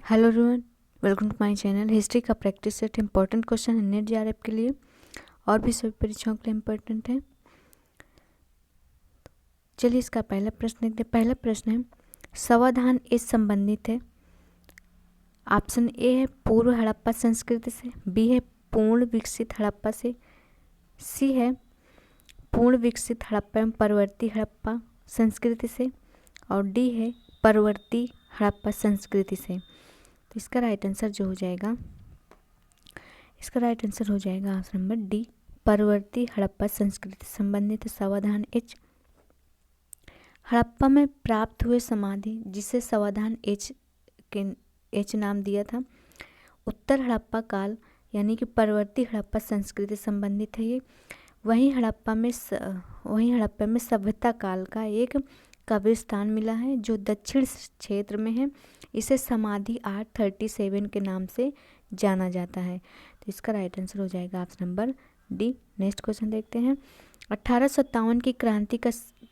Hello everyone, welcome to my channel. History का practice set important question है NET JRF के लिए और भी सभी परीक्षाओं के लिए इम्पोर्टेंट है। चलिए इसका पहला प्रश्न देखते हैं। पहला प्रश्न है समाधान इस संबंधित है। ऑप्शन ए है पूर्व हड़प्पा संस्कृति से, बी है पूर्ण विकसित हड़प्पा से, सी है पूर्ण विकसित हड़प्पा एवं परवर्ती हड़प्पा संस्कृति से और डी है परवर्ती हड़प्पा संस्कृति से। तो इसका राइट आंसर जो हो जाएगा, ऑप्शन नंबर डी, परवर्ती हड़प्पा संस्कृति से संबंधित समाधान एच। हड़प्पा में प्राप्त हुए समाधि जिसे समाधान एच नाम दिया था, उत्तर हड़प्पा काल यानी कि परवर्ती हड़प्पा संस्कृति संबंधित है ये। वहीं हड़प्पा में सभ्यता काल का एक कब्रिस्तान मिला है जो दक्षिण क्षेत्र में है। इसे समाधि 837 के नाम से जाना जाता है। तो इसका राइट आंसर हो जाएगा option number D. Next question देखते हैं। 1857 की क्रांति का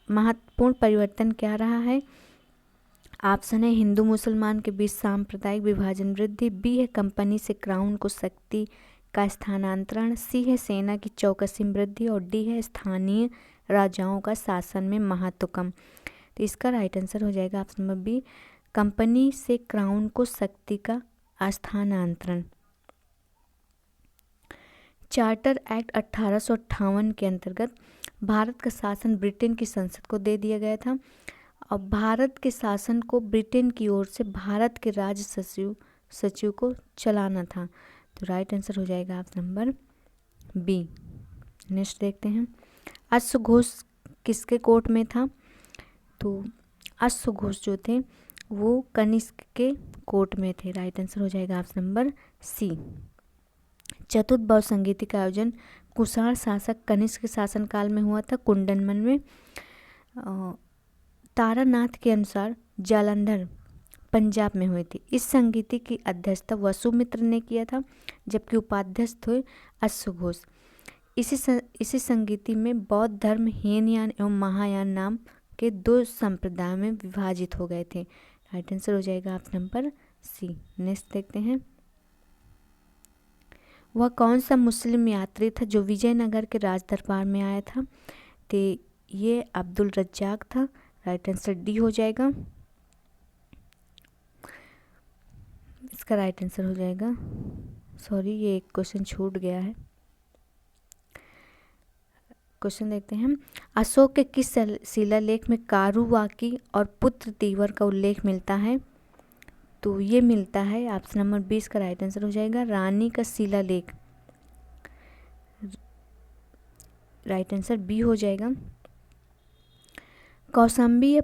महत्वपूर्ण परिवर्तन क्या रहा है? ऑप्शन है हिंदू मुसलमान के बीच सांप्रदायिक विभाजन वृद्धि, बी है कंपनी से क्राउन को शक्ति का स्थानांतरण, सी है सेना की चौकसी वृद्धि और डी है स्थानीय राजाओं का शासन में महत्व कम। तो इसका राइट आंसर हो जाएगा ऑप्शन नंबर बी, कंपनी से क्राउन को शक्ति का स्थानांतरण। चार्टर एक्ट 1858 के अंतर्गत भारत का शासन ब्रिटेन की संसद को दे दिया गया था और भारत के शासन को ब्रिटेन की ओर से भारत के राज्य सचिव को चलाना था। तो राइट आंसर हो जाएगा ऑप्शन नंबर बी। नेक्स्ट देखते हैं। अश्वघोष किसके कोर्ट में था? तो अश्वघोष जो थे वो कनिष्क के कोर्ट में थे। राइट आंसर हो जाएगा ऑप्शन नंबर सी। चतुर्थ बौद्ध संगीति का आयोजन कुषाण शासक कनिष्क के शासनकाल में हुआ था, कुंडनमन में। तारानाथ के अनुसार जालंधर पंजाब में हुई थी। इस संगीति की अध्यक्षता वसुमित्र ने किया था जबकि उपाध्यक्ष थे अश्वघोष। इसी संगीति में बौद्ध धर्म हीनयान एवं महायान नाम के दो संप्रदायों में विभाजित हो गए थे। राइट आंसर हो जाएगा ऑप्शन नंबर सी। नेक्स्ट देखते हैं। वह कौन सा मुस्लिम यात्री था जो विजयनगर के राज दरबार में आया था? तो ये अब्दुल रज्जाक था। राइट आंसर डी हो जाएगा। इसका राइट आंसर हो जाएगा, सॉरी ये एक क्वेश्चन छूट गया है। क्वेश्चन देखते हैं। अशोक के किस शिलालेख में कारुवाकी और पुत्र तीवर का उल्लेख मिलता है? तो ये मिलता है ऑप्शन नंबर 20 का राइट आंसर हो जाएगा रानी का शिलालेख। राइट आंसर बी हो जाएगा। कौशाम्बी या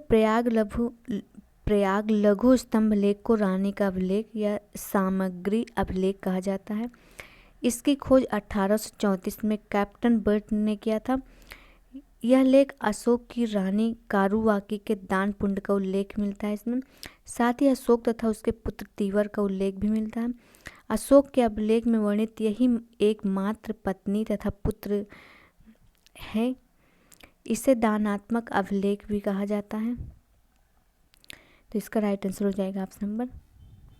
प्रयाग लघु स्तंभ लेख को रानी का अभिलेख या सामग्री अभिलेख कहा जाता है। इसकी खोज 1834 में कैप्टन बर्ट ने किया था। यह लेख अशोक की रानी कारुवाकी के दान पुण्य का उल्लेख मिलता है इसमें। साथ ही अशोक तथा उसके पुत्र तीवर का उल्लेख भी मिलता है। अशोक के अभिलेख में वर्णित यही एकमात्र पत्नी तथा पुत्र है। इसे दानात्मक अभिलेख भी कहा जाता है। तो इसका राइट आंसर हो जाएगा ऑप्शन नंबर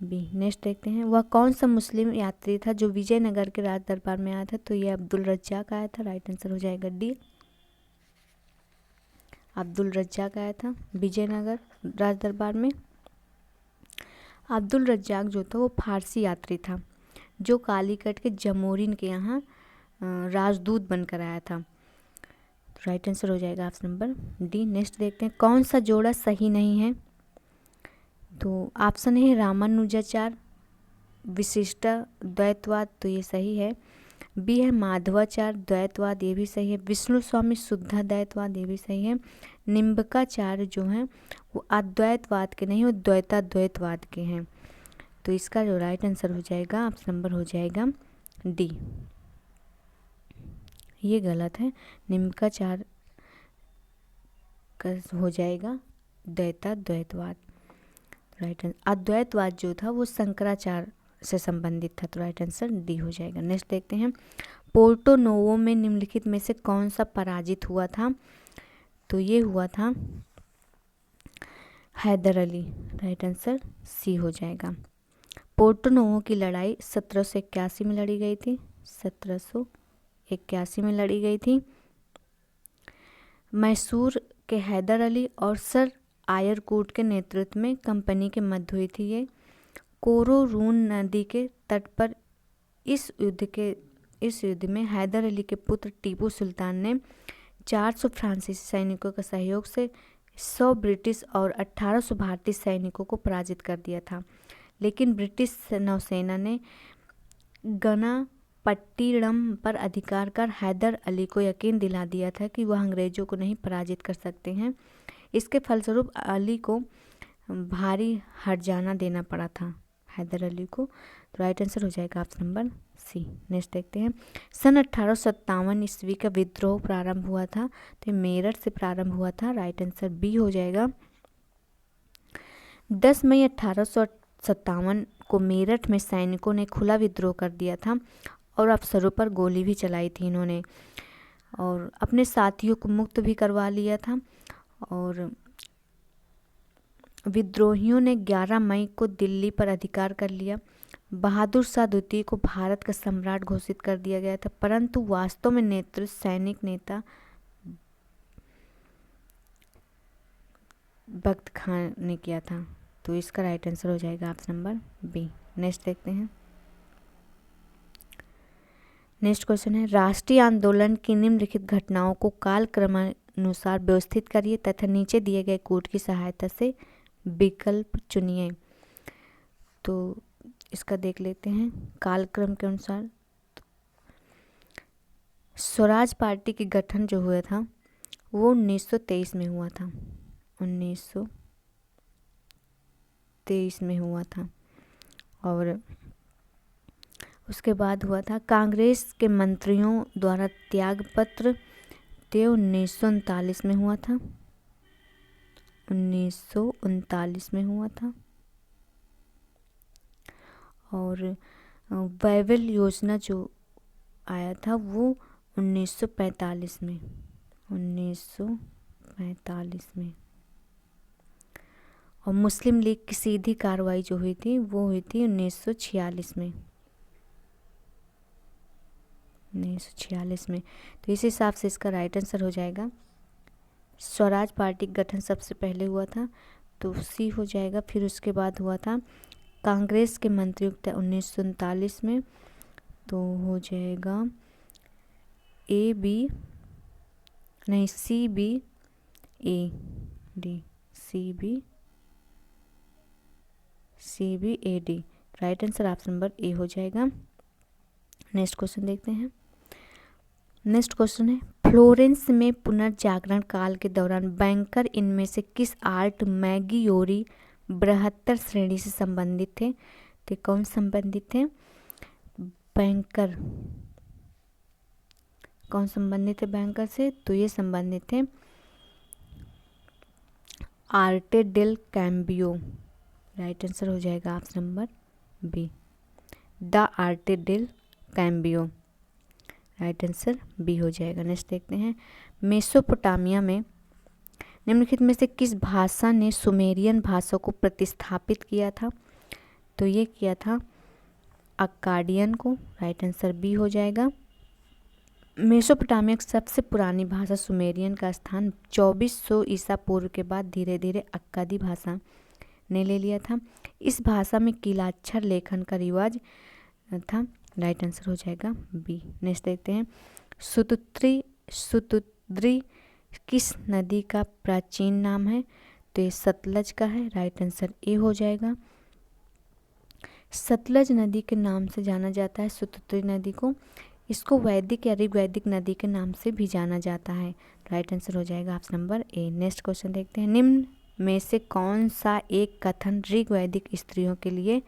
बी। नेक्स्ट देखते हैं। वह कौन सा मुस्लिम यात्री था जो विजयनगर के राज दरबार में आया था? तो ये अब्दुल रज्जाक आया था। राइट आंसर हो जाएगा डी, अब्दुल रज्जाक आया था विजयनगर राज दरबार में। अब्दुल रज्जाक जो था वो फारसी यात्री था जो कालीकट के जमोरिन के यहाँ राजदूत बनकर आया था। तो राइट आंसर हो जाएगा ऑप्शन नंबर डी। नेक्स्ट देखते हैं। कौन सा जोड़ा सही नहीं है? तो ऑप्शन है रामानुजाचार्य विशिष्ट द्वैतवाद, तो ये सही है। बी है माधवाचार्य द्वैतवाद, ये भी सही है। विष्णु स्वामी शुद्ध द्वैतवाद, ये भी सही है। निम्बकाचार्य जो हैं वो अद्वैतवाद के नहीं, वो द्वैतवाद के हैं। तो इसका जो राइट आंसर हो जाएगा ऑप्शन नंबर हो जाएगा डी। ये गलत है, निम्बकाचार्य का हो जाएगा द्वैतवाद। राइट आंसर अद्वैतवाद जो था वो शंकराचार्य से संबंधित था। तो राइट आंसर डी हो जाएगा। नेक्स्ट देखते हैं। पोर्टो नोवो में निम्नलिखित में से कौन सा पराजित हुआ था? तो ये हुआ था Haidar Ali. Right answer C हो जाएगा। पोर्टोनोवो की लड़ाई 1781 में लड़ी गई थी, 1781 में लड़ी गई थी। मैसूर के हैदर अली और सर आयरकूट के नेतृत्व में कंपनी के मध्य हुई थी ये। कोरोरून नदी के तट पर इस युद्ध में हैदर अली के पुत्र टीपू सुल्तान ने 400 फ्रांसीसी सैनिकों के सहयोग से 100 ब्रिटिश और 1800 भारतीय सैनिकों को पराजित कर दिया था। लेकिन ब्रिटिश नौसेना ने गनापट्टिनम पर अधिकार कर हैदर अली को यकीन दिला दिया था कि वह अंग्रेजों को नहीं पराजित कर सकते हैं। इसके फलस्वरूप अली को भारी हर्जाना देना पड़ा था, हैदर अली को। तो राइट आंसर हो जाएगा ऑप्शन नंबर सी। नेक्स्ट देखते हैं, सन 1857 ईस्वी का विद्रोह प्रारंभ हुआ था, तो मेरठ से प्रारंभ हुआ था। राइट आंसर बी हो जाएगा। 10 मई 1857 को मेरठ में सैनिकों ने खुला विद्रोह कर दिया था और अफसरों पर गोली भी चलाई थी इन्होंने, और अपने साथियों को मुक्त भी करवा लिया था। और विद्रोहियों ने 11 मई को दिल्ली पर अधिकार कर लिया। बहादुर शाह द्वितीय को भारत का सम्राट घोषित कर दिया गया था, परंतु वास्तव में नेतृत्व सैनिक नेता बख्त खान ने किया था। तो इसका राइट आंसर हो जाएगा ऑप्शन नंबर बी। नेक्स्ट देखते हैं, नेक्स्ट क्वेश्चन है, राष्ट्रीय आंदोलन की निम्नलिखित घटनाओं को कालक्रमानुसार व्यवस्थित करिए तथा नीचे दिए गए कोड की सहायता से विकल्प चुनिए। तो इसका देख लेते हैं कालक्रम के अनुसार। स्वराज पार्टी की गठन जो हुआ था वो 1923 में हुआ था, 1923 में हुआ था। और उसके बाद हुआ था कांग्रेस के मंत्रियों द्वारा त्यागपत्र, तो 1939 में हुआ था, 1939 में हुआ था। और बैबल योजना जो आया था वो 1945 में, 1945 में। और मुस्लिम लीग की सीधी कार्रवाई जो हुई थी वो हुई थी 1946 में, 1946 में। तो इस हिसाब से इसका राइट आंसर हो जाएगा स्वराज पार्टी का गठन सबसे पहले हुआ था, तो सी हो जाएगा। फिर उसके बाद हुआ था कांग्रेस के मंत्रियुक्त 1939 में, तो हो जाएगा ए बी नहीं C B A D, C B A D. Right answer option number A हो जाएगा। नेक्स्ट क्वेश्चन देखते हैं, नेक्स्ट क्वेश्चन है, फ्लोरेंस में पुनर्जागरण काल के दौरान बैंकर इनमें से किस आर्ट मैगियोरी बृहत्तर श्रेणी से संबंधित थे? तो कौन संबंधित थे? बैंकर कौन संबंधित है बैंकर से? तो ये संबंधित थे Arte del Cambio. Right answer हो जाएगा option number B, the Arte del Cambio. Right answer B हो जाएगा। नेक्स्ट देखते हैं, मेसोपोटामिया में निम्नलिखित में से किस भाषा ने सुमेरियन भाषा को प्रतिस्थापित किया था? तो ये किया था अक्काडियन को। राइट आंसर बी हो जाएगा। मेसोपोटामिया की सबसे पुरानी भाषा सुमेरियन का स्थान 2400 ईसा पूर्व के बाद धीरे धीरे अक्कादी भाषा ने ले लिया था। इस भाषा में कीलाक्षर लेखन का रिवाज था। राइट आंसर हो जाएगा बी। नेक्स्ट देखते हैं, सुतुद्री किस नदी का प्राचीन नाम है? तो ये सतलज का है। राइट आंसर ए हो जाएगा। सतलज नदी के नाम से जाना जाता है सुतुद्री नदी को। इसको वैदिक या ऋग्वैदिक नदी के नाम से भी जाना जाता है। राइट आंसर हो जाएगा ऑप्शन नंबर ए। नेक्स्ट क्वेश्चन देखते हैं, निम्न में से कौन सा एक कथन ऋग्वैदिक स्त्रियों के लिए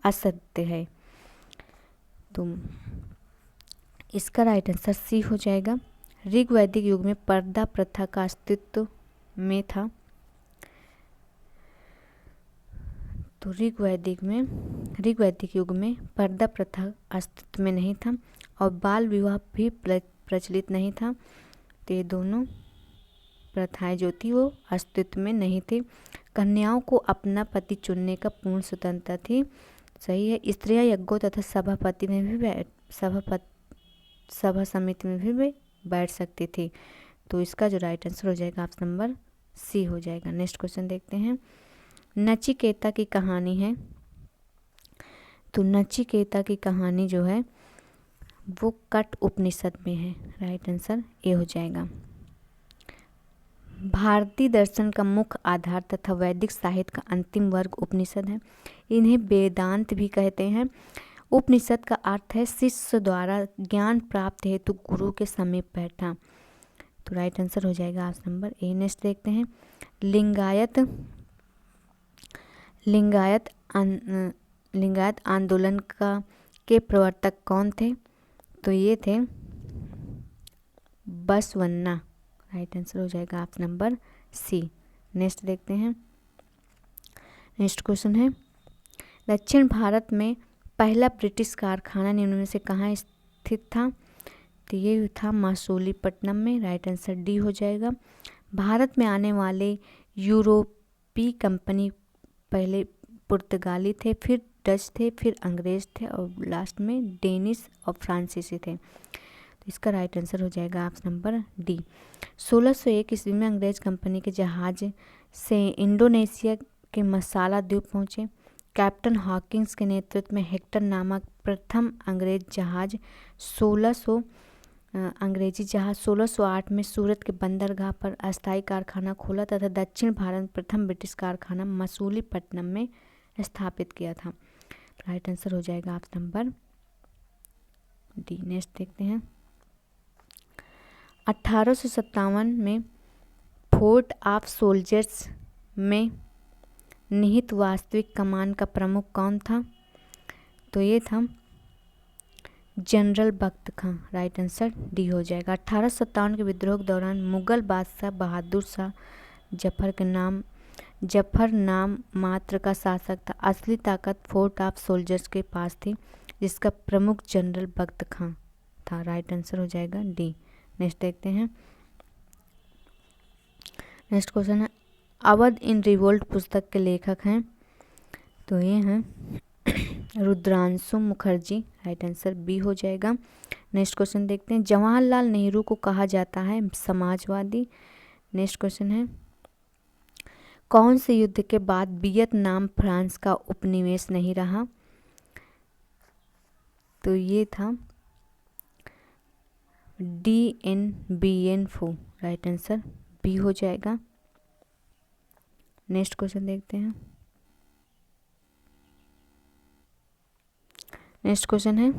असत्य है? तो इसका राइट आंसर सी हो जाएगा। ऋग्वैदिक युग में पर्दा प्रथा का अस्तित्व में था। तो ऋग्वैदिक युग में पर्दा प्रथा अस्तित्व में नहीं था और बाल विवाह भी प्रचलित नहीं था। तो ये दोनों प्रथाएं जो थी वो अस्तित्व में नहीं थी। कन्याओं को अपना पति चुनने का पूर्ण स्वतंत्रता थी। सही है। स्त्रियां यज्ञों तथा सभापति में भी सभा समिति में भी बैठ सकती थी। तो इसका जो राइट आंसर हो जाएगा ऑप्शन नंबर सी हो जाएगा। नेक्स्ट क्वेश्चन देखते हैं। नचिकेता की कहानी है, तो नचिकेता की कहानी जो है वो कट उपनिषद में है। राइट आंसर ए हो जाएगा। भारतीय दर्शन का मुख्य आधार तथा वैदिक साहित्य का अंतिम वर्ग उपनिषद है। इन्हें वेदांत भी कहते हैं। उपनिषद का अर्थ है शिष्य द्वारा ज्ञान प्राप्त हेतु गुरु के समीप बैठना। तो राइट आंसर हो जाएगा ऑप्शन नंबर ए। नेक्स्ट देखते हैं। लिंगायत आंदोलन के प्रवर्तक कौन थे? तो ये थे बसवन्ना। राइट आंसर हो जाएगा ऑप्शन नंबर सी। नेक्स्ट देखते हैं। नेक्स्ट क्वेश्चन है, दक्षिण भारत में पहला ब्रिटिश कारखाना निम्न में से कहाँ स्थित था? तो ये था मसूलीपट्टनम में। राइट आंसर डी हो जाएगा। भारत में आने वाले यूरोपीय कंपनी पहले पुर्तगाली थे, फिर डच थे, फिर अंग्रेज थे और लास्ट में डेनिश और फ्रांसीसी थे। तो इसका राइट आंसर हो जाएगा ऑप्शन नंबर डी। 1601 ईस्वी में अंग्रेज कंपनी के जहाज से इंडोनेशिया के मसाला द्वीप पहुंचे। कैप्टन हॉकिंस के नेतृत्व में हेक्टर नामक प्रथम अंग्रेजी जहाज 1608 में सूरत के बंदरगाह पर अस्थायी कारखाना खोला तथा दक्षिण भारत में प्रथम ब्रिटिश कारखाना मसूलीपट्टनम में स्थापित किया था। राइट आंसर हो जाएगा ऑप्शन नंबर डी। नेक्स्ट देखते हैं। 1857 में फोर्ट ऑफ सोल्जर्स में निहित वास्तविक कमान का प्रमुख कौन था? तो ये था जनरल बख्त खां। राइट आंसर डी हो जाएगा। 1857 के विद्रोह के दौरान मुगल बादशाह बहादुर शाह जफर नाम मात्र का शासक था। असली ताकत फोर्ट ऑफ सोल्जर्स के पास थी, जिसका प्रमुख जनरल बख्त खां था। राइट आंसर हो जाएगा डी। नेक्स्ट देखते हैं। नेक्स्ट क्वेश्चन है, अवध इन रिवोल्ट पुस्तक के लेखक हैं? तो ये हैं Rudranshu Mukherjee. Right answer B हो जाएगा। नेक्स्ट क्वेश्चन देखते हैं। जवाहरलाल नेहरू को कहा जाता है समाजवादी। नेक्स्ट क्वेश्चन है, कौन से युद्ध के बाद वियतनाम फ्रांस का उपनिवेश नहीं रहा? तो ये था DN Phu। Right answer B हो जाएगा। नेक्स्ट क्वेश्चन देखते हैं। नेक्स्ट क्वेश्चन है,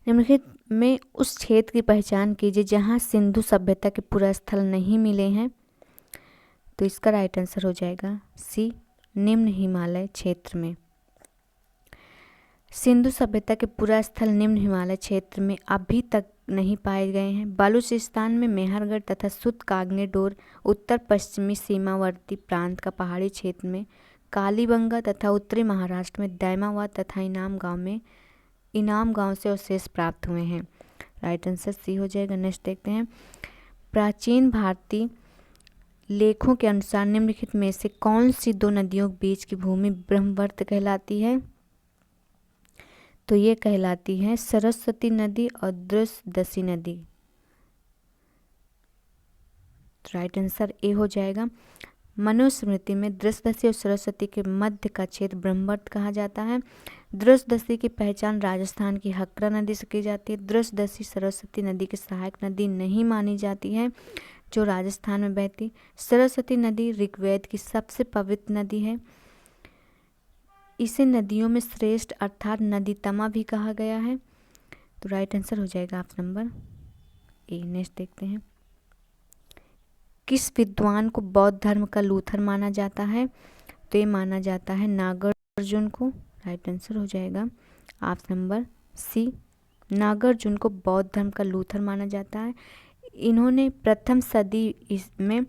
निम्नलिखित में उस क्षेत्र की पहचान कीजिए जहां सिंधु सभ्यता के पुरास्थल नहीं मिले हैं। तो इसका राइट आंसर हो जाएगा सी, निम्न हिमालय क्षेत्र में। सिंधु सभ्यता के पुरास्थल निम्न हिमालय क्षेत्र में अभी तक नहीं पाए गए हैं। बलूचिस्तान में मेहरगढ़ तथा सुत कागनेडोर, उत्तर पश्चिमी सीमावर्ती प्रांत का पहाड़ी क्षेत्र में कालीबंगा तथा उत्तरी महाराष्ट्र में दैमावाद तथा इनाम गांव से अवशेष प्राप्त हुए हैं। राइट आंसर सी हो जाएगा। नेक्स्ट देखते हैं। प्राचीन भारतीय लेखों के अनुसार निम्नलिखित में से कौन सी दो नदियों के बीच की भूमि ब्रह्मवर्त कहलाती है? तो ये कहलाती है सरस्वती नदी और दृशदसी नदी। राइट आंसर ए हो जाएगा। मनुस्मृति में दृशदसी और सरस्वती के मध्य का क्षेत्र ब्रह्मवर्त कहा जाता है। दृशदसी की पहचान राजस्थान की हकरा नदी से की जाती है। दृशदसी सरस्वती नदी की सहायक नदी नहीं मानी जाती है जो राजस्थान में बहती। सरस्वती नदी ऋग्वेद की सबसे पवित्र नदी है। इसे नदियों में श्रेष्ठ अर्थात नदीतमा भी कहा गया है। तो राइट आंसर हो जाएगा ऑप्शन नंबर ए। नेक्स्ट देखते हैं। किस विद्वान को बौद्ध धर्म का लूथर माना जाता है? तो ये माना जाता है नागार्जुन को। राइट आंसर हो जाएगा ऑप्शन नंबर सी, नागार्जुन को बौद्ध धर्म का लूथर माना जाता है। इन्होंने प्रथम सदी में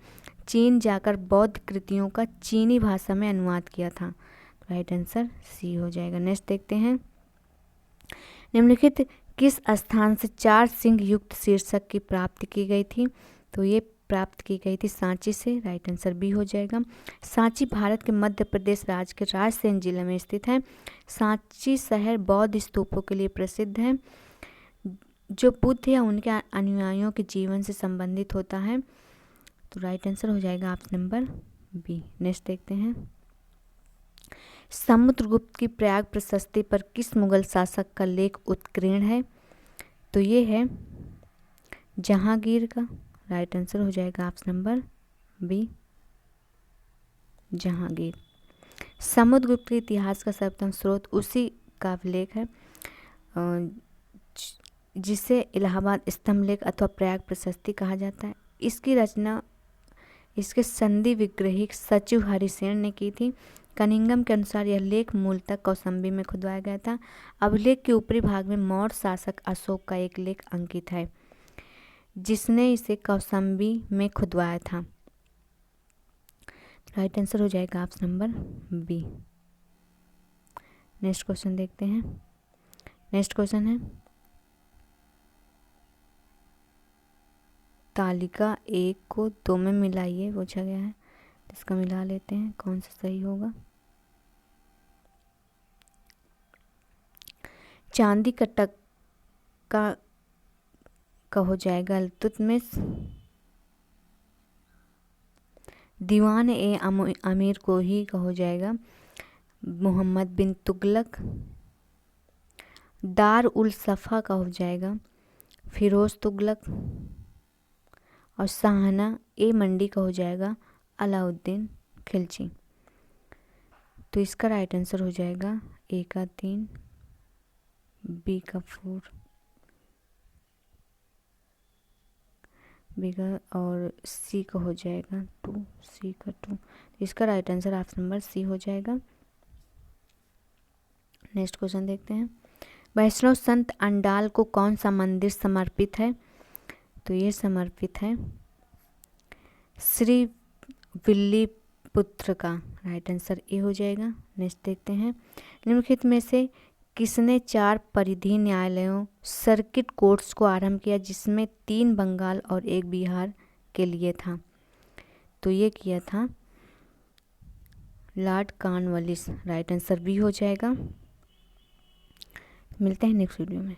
चीन जाकर बौद्ध कृतियों का चीनी भाषा में अनुवाद किया था। राइट आंसर सी हो जाएगा। नेक्स्ट देखते हैं। निम्नलिखित किस स्थान से 4 सिंह युक्त शीर्षक की प्राप्ति की गई थी? तो ये प्राप्त की गई थी सांची से, राइट आंसर बी हो जाएगा। सांची भारत के मध्य प्रदेश राज्य के रायसेन जिले में स्थित है। सांची शहर बौद्ध स्तूपों के लिए प्रसिद्ध है, जो बुद्ध या उनके अनुयायियों के जीवन से संबंधित होता है। तो राइट आंसर हो जाएगा ऑप्शन नंबर बी। नेक्स्ट देखते हैं, समुद्रगुप्त की प्रयाग प्रशस्ति पर किस मुगल शासक का लेख उत्कीर्ण है? तो ये है जहांगीर का। राइट आंसर हो जाएगा option number B, Jahangir. Samudragupta के इतिहास का सर्वप्रथम स्रोत उसी का अभिलेख है जिसे इलाहाबाद स्तंभ लेख अथवा प्रयाग प्रशस्ति कहा जाता है। इसकी रचना इसके संधि विग्रही सचिव हरिसेन ने की थी। कनिंघम के अनुसार यह लेख मूलतः कौशाम्बी में खुदवाया गया था। अभिलेख के ऊपरी भाग में मौर्य शासक अशोक का एक लेख अंकित है, जिसने इसे कौशाम्बी में खुदवाया था। राइट आंसर हो जाएगा option number B. Next question देखते हैं। नेक्स्ट क्वेश्चन है, तालिका 1 को 2 में मिलाइए पूछा गया है। इसका मिला लेते हैं, कौन सा सही होगा। चांदी का टक्का का हो जाएगा इल्तुतमिश। दीवान ए अमीर को ही का हो जाएगा मोहम्मद बिन तुगलक। दार उल सफ़ा का हो जाएगा फिरोज़ तुगलक। और शाहना ए मंडी का हो जाएगा अलाउद्दीन खिलजी। तो इसका राइट आंसर हो जाएगा ए का 3, बी का 4, बी का और सी का हो जाएगा 2, सी का 2। इसका right answer option number C हो जाएगा। नेक्स्ट क्वेश्चन देखते हैं, वैष्णव संत अंडाल को कौन सा मंदिर समर्पित है? तो ये समर्पित है श्री विल्लीपुत्र का। राइट आंसर ए हो जाएगा। नेक्स्ट देखते हैं, निम्नलिखित में से किसने 4 परिधि न्यायालयों सर्किट कोर्ट्स को आरंभ किया, जिसमें 3 बंगाल और 1 बिहार के लिए था? तो ये किया था Lord Cornwallis. Right answer B हो जाएगा। मिलते हैं नेक्स्ट वीडियो में।